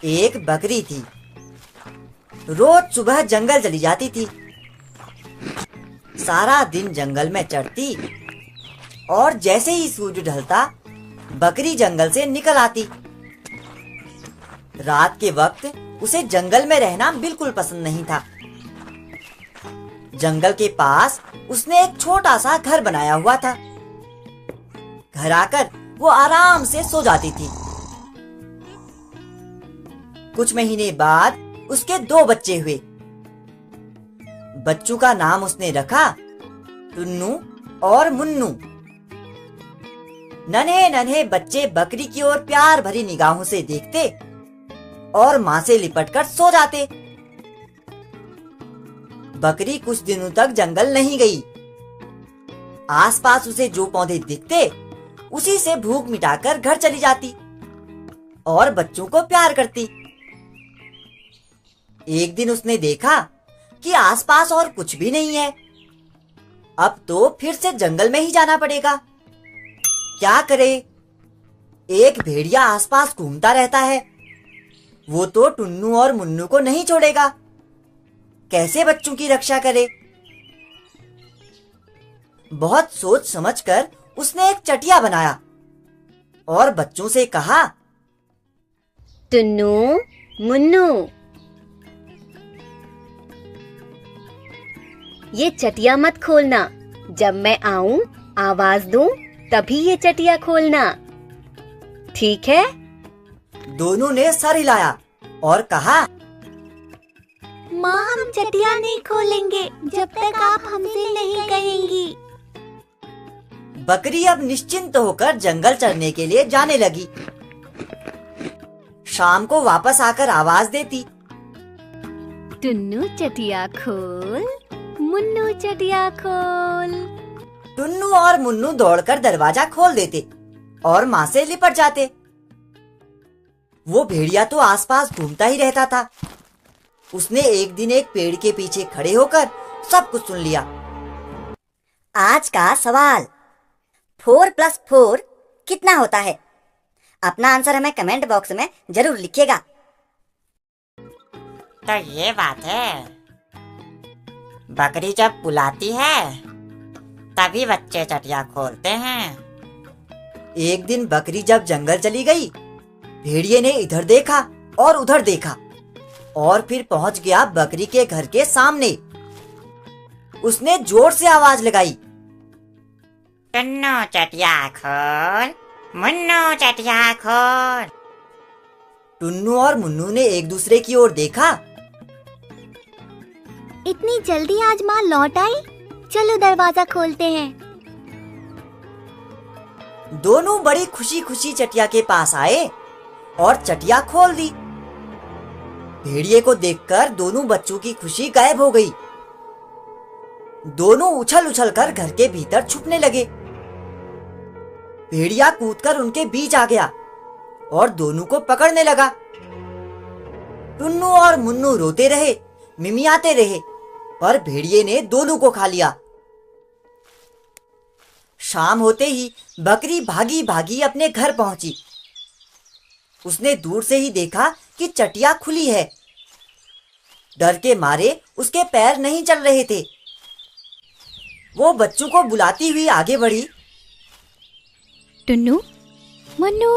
एक बकरी थी। रोज सुबह जंगल चली जाती थी। सारा दिन जंगल में चढ़ती और जैसे ही सूरज ढलता बकरी जंगल से निकल आती। रात के वक्त उसे जंगल में रहना बिल्कुल पसंद नहीं था। जंगल के पास उसने एक छोटा सा घर बनाया हुआ था। घर आकर वो आराम से सो जाती थी। कुछ महीने बाद उसके 2 बच्चे हुए। बच्चों का नाम उसने रखा टुन्नू और मुन्नू। नन्हे नन्हे बच्चे बकरी की ओर प्यार भरी निगाहों से देखते और मां से लिपटकर सो जाते। बकरी कुछ दिनों तक जंगल नहीं गई। आसपास उसे जो पौधे दिखते उसी से भूख मिटाकर घर चली जाती और बच्चों को प्यार करती। एक दिन उसने देखा कि आसपास और कुछ भी नहीं है। अब तो फिर से जंगल में ही जाना पड़ेगा। क्या करे? एक भेड़िया आसपास घूमता रहता है। वो तो टुन्नू और मुन्नू को नहीं छोड़ेगा। कैसे बच्चों की रक्षा करे? बहुत सोच समझकर उसने एक चटिया बनाया और बच्चों से कहा, टुन्नू, मुन्नू, ये चटिया मत खोलना। जब मैं आऊं, आवाज दूं, तभी ये चटिया खोलना, ठीक है? दोनों ने सर हिलाया और कहा, माँ, हम चटिया नहीं खोलेंगे जब तक आप हमसे नहीं कहेंगी। बकरी अब निश्चिंत होकर जंगल चरने के लिए जाने लगी। शाम को वापस आकर आवाज देती, टुन्नू चटिया खोल, मुन्नू चटिया खोल। टुन्नू और मुन्नू दौड़कर दरवाजा खोल देते और माँ से लिपट जाते। वो भेड़िया तो आसपास घूमता ही रहता था। उसने एक दिन एक पेड़ के पीछे खड़े होकर सब कुछ सुन लिया। आज का सवाल, 4 + 4 कितना होता है? अपना आंसर हमें कमेंट बॉक्स में जरूर लिखिएगा। तो ये बात है, बकरी जब बुलाती है तभी बच्चे चटिया खोलते हैं। एक दिन बकरी जब जंगल चली गई, भेड़िए ने इधर देखा और उधर देखा और फिर पहुंच गया बकरी के घर के सामने। उसने जोर से आवाज लगाई, टुन्नू चटिया खोल, मुन्नू चटिया खोल। टुन्नू और मुन्नू ने एक दूसरे की ओर देखा। इतनी जल्दी आज माँ लौट आई? चलो दरवाजा खोलते हैं। दोनों बड़ी खुशी खुशी चटिया के पास आए और चटिया खोल दी। भेड़िए को देखकर दोनों बच्चों की खुशी गायब हो गई। दोनों उछल उछल कर घर के भीतर छुपने लगे। भेड़िया कूदकर उनके बीच आ गया और दोनों को पकड़ने लगा। टुन्नू और मुन्नू रोते रहे, मिमियाते रहे, पर भेड़िए ने दोनों को खा लिया। शाम होते ही बकरी भागी भागी अपने घर पहुंची। उसने दूर से ही देखा कि चटिया खुली है। डर के मारे उसके पैर नहीं चल रहे थे। वो बच्चों को बुलाती हुई आगे बढ़ी, टुन्नू, मुन्नू।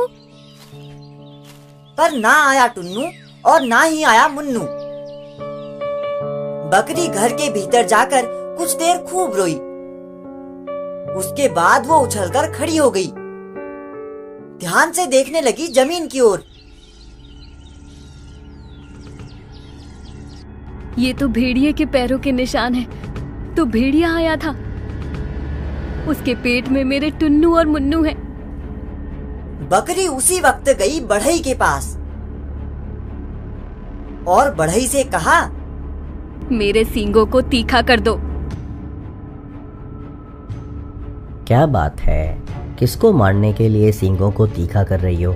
पर ना आया टुन्नू और ना ही आया मुन्नू। बकरी घर के भीतर जाकर कुछ देर खूब रोई। उसके बाद वो उछलकर खड़ी हो गई। ध्यान से देखने लगी जमीन की ओर। ये तो भेड़िए के पैरों के निशान हैं। तो भेड़िया आया था। उसके पेट में मेरे टुन्नू और मुन्नू हैं। बकरी उसी वक्त गई बढ़ई के पास और बढ़ई से कहा, मेरे सींगों को तीखा कर दो। क्या बात है? किसको मारने के लिए सींगों को तीखा कर रही हो?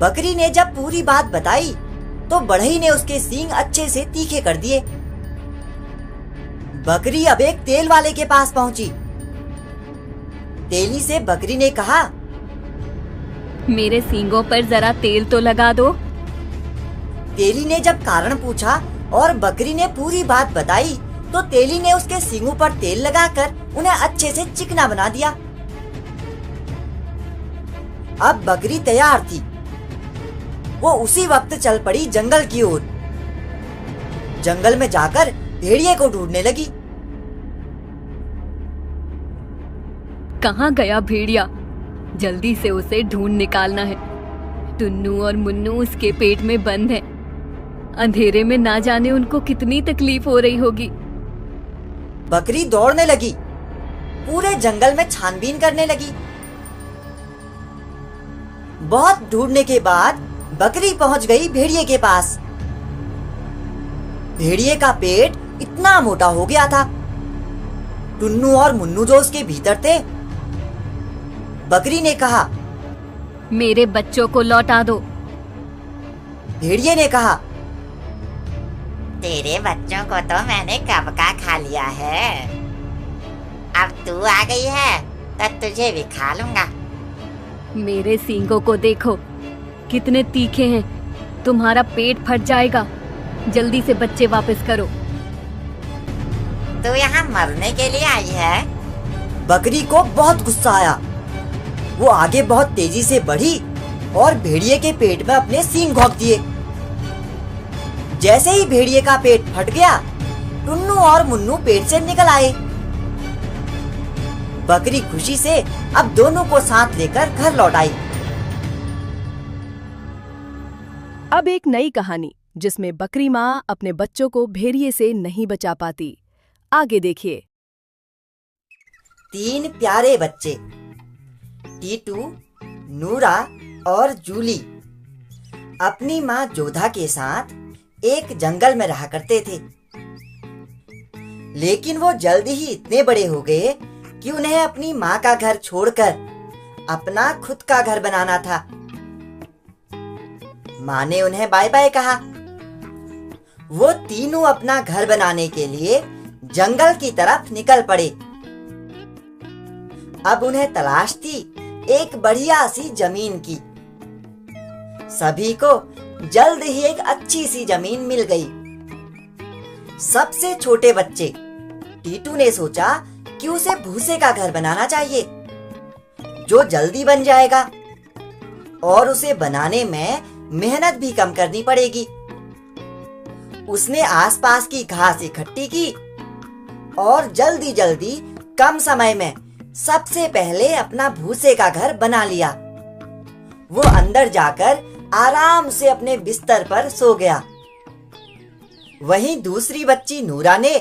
बकरी ने जब पूरी बात बताई तो बढ़ई ने उसके सींग अच्छे से तीखे कर दिए। बकरी अब एक तेल वाले के पास पहुंची। तेली से बकरी ने कहा, मेरे सींगों पर जरा तेल तो लगा दो। तेली ने जब कारण पूछा और बकरी ने पूरी बात बताई तो तेली ने उसके सींगों पर तेल लगाकर उन्हें अच्छे से चिकना बना दिया। अब बकरी तैयार थी। वो उसी वक्त चल पड़ी जंगल की ओर। जंगल में जाकर भेड़िए को ढूंढने लगी। कहाँ गया भेड़िया? जल्दी से उसे ढूंढ निकालना है। टुन्नू और मुन्नू उसके पेट में बंद हैं। अंधेरे में ना जाने उनको कितनी तकलीफ हो रही होगी। बकरी दौड़ने लगी, पूरे जंगल में छानबीन करने लगी। बहुत ढूंढने के बाद बकरी पहुंच गई भेड़िए के पास। भेड़िए का पेट इतना मोटा हो गया था। टुन्नू और मुन्नू जो उसके भीतर थे। बकरी ने कहा, मेरे बच्चों को लौटा दो। भेड़िए ने कहा, तेरे बच्चों को तो मैंने कब का खा लिया है। अब तू आ गई है तो तुझे भी खा लूंगा। मेरे सींगों को देखो, कितने तीखे हैं। तुम्हारा पेट फट जाएगा। जल्दी से बच्चे वापस करो। तू यहाँ मरने के लिए आई है? बकरी को बहुत गुस्सा आया। वो आगे बहुत तेजी से बढ़ी और भेड़िए के पेट में अपने सींग घोंप दिए। जैसे ही भेड़िए का पेट फट गया, टुन्नू और मुन्नू पेट से निकल आए। बकरी खुशी से अब दोनों को साथ लेकर घर लौट आई। अब एक नई कहानी जिसमें बकरी माँ अपने बच्चों को भेड़िए से नहीं बचा पाती। आगे देखिए। 3 प्यारे बच्चे, टीटू, नूरा और जूली अपनी माँ जोधा के साथ एक जंगल में रहा करते थे। लेकिन वो जल्दी ही इतने बड़े हो गए कि उन्हें अपनी माँ का घर छोड़कर अपना खुद का घर बनाना था। माँ ने उन्हें बाय बाय कहा। वो तीनों अपना घर बनाने के लिए जंगल की तरफ निकल पड़े। अब उन्हें तलाश थी एक बढ़िया सी जमीन की। सभी को जल्द ही एक अच्छी सी जमीन मिल गई। सबसे छोटे बच्चे टीटू ने सोचा कि उसे भूसे का घर बनाना चाहिए जो जल्दी बन जाएगा और उसे बनाने में मेहनत भी कम करनी पड़ेगी। उसने आसपास की घास इकट्ठी की और जल्दी जल्दी कम समय में सबसे पहले अपना भूसे का घर बना लिया। वो अंदर जाकर आराम से अपने बिस्तर पर सो गया। वहीं दूसरी बच्ची नूरा ने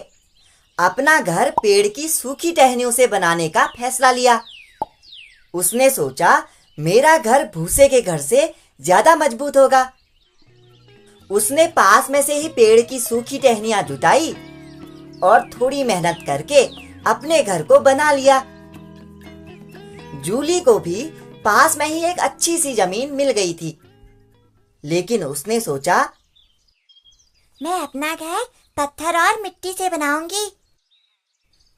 अपना घर पेड़ की सूखी टहनियों से बनाने का फैसला लिया। उसने सोचा मेरा घर भूसे के घर से ज्यादा मजबूत होगा। उसने पास में से ही पेड़ की सूखी टहनियां जुटाई और थोड़ी मेहनत करके अपने घर को बना लिया। जूली को भी पास में ही एक अच्छी सी जमीन मिल गई थी। लेकिन उसने सोचा मैं अपना घर पत्थर और मिट्टी से बनाऊंगी।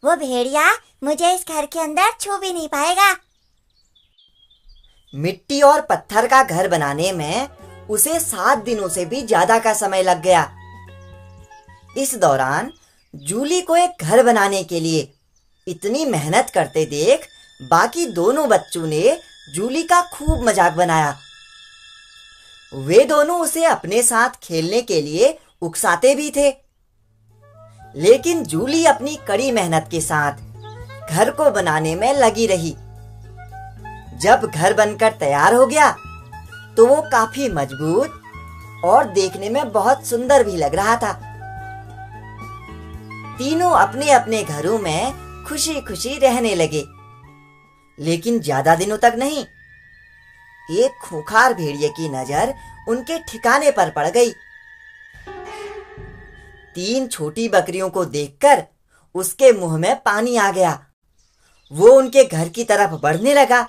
वो भेड़िया मुझे इस घर के अंदर छू भी नहीं पाएगा। मिट्टी और पत्थर का घर बनाने में उसे 7 दिनों से भी ज्यादा का समय लग गया। इस दौरान जूली को एक घर बनाने के लिए इतनी मेहनत करते देख बाकी दोनों बच्चों ने जूली का खूब मजाक बनाया। वे दोनों उसे अपने साथ खेलने के लिए उकसाते भी थे। लेकिन जूली अपनी कड़ी मेहनत के साथ घर को बनाने में लगी रही। जब घर बनकर तैयार हो गया तो वो काफी मजबूत और देखने में बहुत सुंदर भी लग रहा था। तीनों अपने अपने घरों में खुशी खुशी रहने लगे। लेकिन ज्यादा दिनों तक नहीं। एक खूंखार भेड़िए की नजर उनके ठिकाने पर पड़ गई। 3 छोटी बकरियों को देखकर उसके मुंह में पानी आ गया। वो उनके घर की तरफ बढ़ने लगा।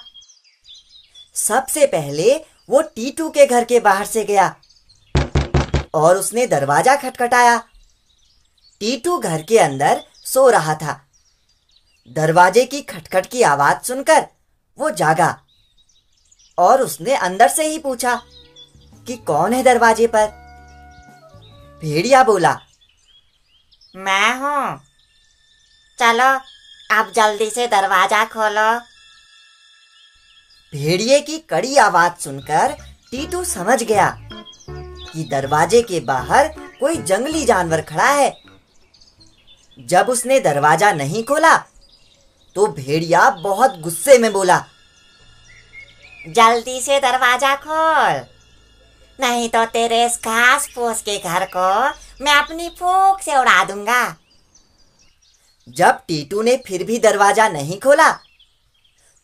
सबसे पहले वो टीटू के घर के बाहर से गया और उसने दरवाजा खटखटाया। टीटू घर के अंदर सो रहा था। दरवाजे की खटखट की आवाज सुनकर वो जागा। और उसने अंदर से ही पूछा कि कौन है दरवाजे पर। भेड़िया बोला, मैं हूँ। चलो अब जल्दी से दरवाजा खोलो। भेड़िए की कड़ी आवाज सुनकर टीटू समझ गया कि दरवाजे के बाहर कोई जंगली जानवर खड़ा है। जब उसने दरवाजा नहीं खोला तो भेड़िया बहुत गुस्से में बोला, जल्दी से दरवाजा खोल, नहीं तो तेरे इस घास फूस के घर को मैं अपनी फूंक से उड़ा दूंगा। जब टीटू ने फिर भी दरवाजा नहीं खोला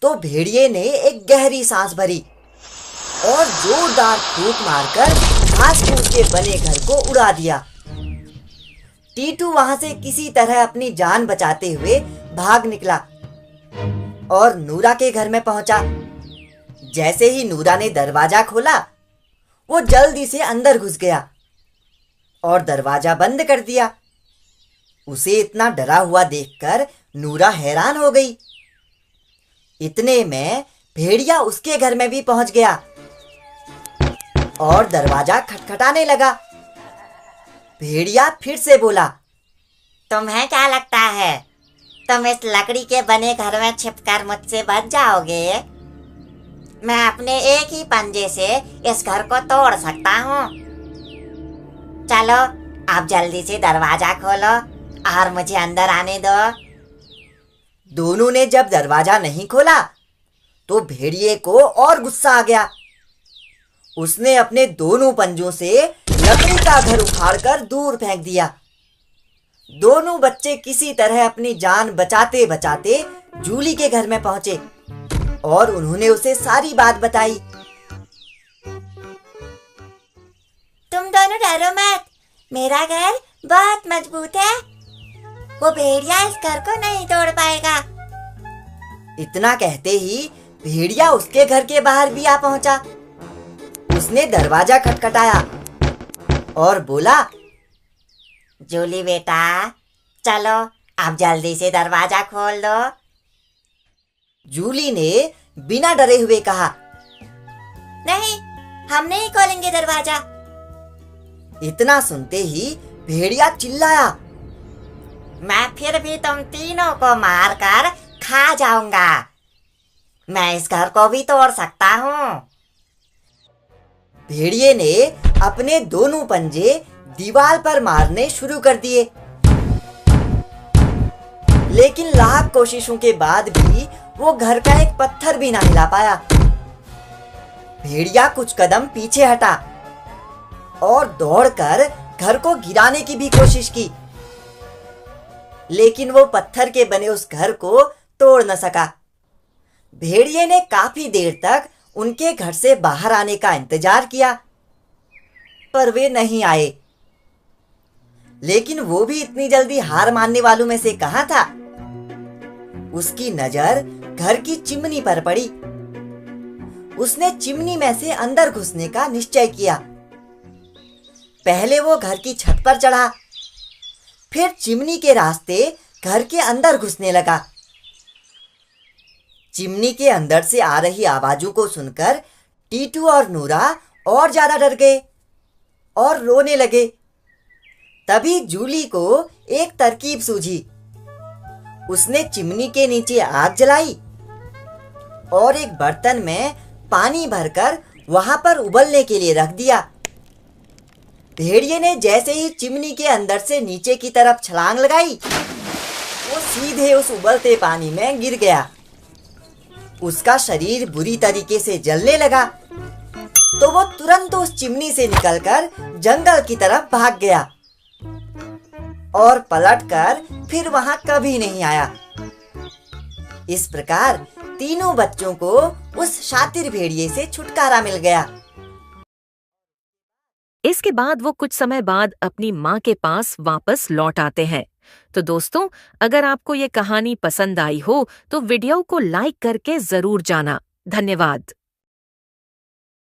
तो भेड़िए ने एक गहरी सांस भरी और जोरदार फूंक मारकर घास फूस के बने घर को उड़ा दिया। टीटू वहां से किसी तरह अपनी जान बचाते हुए भाग निकला और नूरा के घर में पहुंचा। जैसे ही नूरा ने दरवाजा खोला वो जल्दी से अंदर घुस गया और दरवाजा बंद कर दिया। उसे इतना डरा हुआ देखकर नूरा हैरान हो गई। इतने में भेड़िया उसके घर में भी पहुंच गया और दरवाजा खटखटाने लगा। भेड़िया फिर से बोला, तुम्हें क्या लगता है तुम इस लकड़ी के बने घर में छिपकर मुझसे बच जाओगे? मैं अपने एक ही पंजे से इस घर को तोड़ सकता हूँ। चलो आप जल्दी से दरवाजा खोलो और मुझे अंदर आने दो। दोनों ने जब दरवाजा नहीं खोला तो भेड़िए को और गुस्सा आ गया। उसने अपने दोनों पंजों से लकड़ी का घर उखाड़कर दूर फेंक दिया। दोनों बच्चे किसी तरह अपनी जान बचाते बचाते जूली के घर में पहुंचे और उन्होंने उसे सारी बात बताई। तुम दोनों डरो मत, मेरा घर बहुत मजबूत है, वो भेड़िया इस घर को नहीं तोड़ पाएगा। इतना कहते ही भेड़िया उसके घर के बाहर भी आ पहुंचा। उसने दरवाजा खटखटाया और बोला, जूली बेटा चलो आप जल्दी से दरवाजा खोल दो। जूली ने बिना डरे हुए कहा, नहीं, हम नहीं खोलेंगे दरवाजा। इतना सुनते ही भेड़िया चिल्लाया, मैं फिर भी तुम तीनों को मारकर खा जाऊंगा। मैं इस घर को भी तोड़ सकता हूँ। भेड़िए ने अपने दोनों पंजे दीवार पर मारने शुरू कर दिए, लेकिन लाख कोशिशों के बाद भी वो घर का एक पत्थर भी ना हिला पाया। भेड़िया कुछ कदम पीछे हटा और दौड़कर घर को गिराने की भी कोशिश की, लेकिन वो पत्थर के बने उस घर को तोड़ न सका। भेड़िए ने काफी देर तक उनके घर से बाहर आने का इंतजार किया, पर वे नहीं आए। लेकिन वो भी इतनी जल्दी हार मानने वालों में से कहाँ था। उसकी नजर घर की चिमनी पर पड़ी। उसने चिमनी में से अंदर घुसने का निश्चय किया। पहले वो घर की छत पर चढ़ा, फिर चिमनी के रास्ते घर के अंदर घुसने लगा। चिमनी के अंदर से आ रही आवाजों को सुनकर टीटू और नूरा और ज्यादा डर गए और रोने लगे। तभी जूली को एक तरकीब सूझी। उसने चिमनी के नीचे आग जलाई और एक बर्तन में पानी भरकर वहां पर उबलने के लिए रख दिया। भेड़िए ने जैसे ही चिमनी के अंदर से नीचे की तरफ छलांग लगाई, वो सीधे उस उबलते पानी में गिर गया। उसका शरीर बुरी तरीके से जलने लगा, तो वो तुरंत उस चिमनी से निकलकर जंगल की तरफ भाग गया और पलटकर फिर वहां कभी नहीं आया। इस प्रकार तीनों बच्चों को उस शातिर भेड़िए से छुटकारा मिल गया। इसके बाद वो कुछ समय बाद अपनी माँ के पास वापस लौट आते हैं। तो दोस्तों, अगर आपको ये कहानी पसंद आई हो तो वीडियो को लाइक करके जरूर जाना। धन्यवाद।